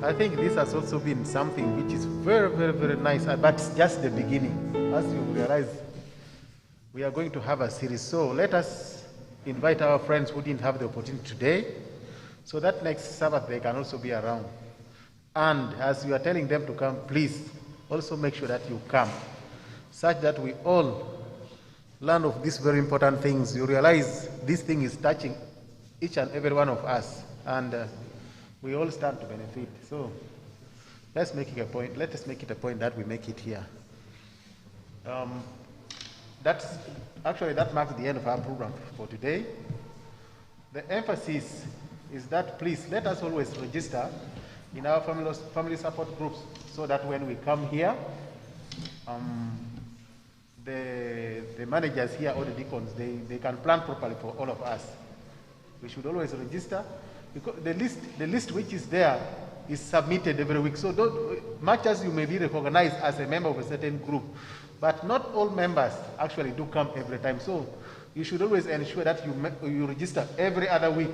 I think this has also been something which is very, very, very nice, but it's just the beginning. As you realize, we are going to have a series. So let us invite our friends who didn't have the opportunity today, so that next Sabbath they can also be around. And as you are telling them to come, please also make sure that you come, such that we all learn of these very important things. You realize this thing is touching each and every one of us, and we all stand to benefit. So let's make it a point. Let us make it a point that we make it here. That marks the end of our program for today. The emphasis is that please let us always register in our family support groups, so that when we come here, the managers here or the deacons, they can plan properly for all of us. We should always register, because the list which is there is submitted every week. So much as you may be recognized as a member of a certain group, but not all members actually do come every time. So you should always ensure that you register every other week,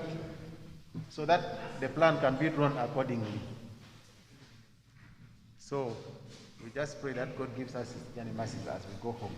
so that the plan can be drawn accordingly. So we just pray that God gives us His mercies as we go home.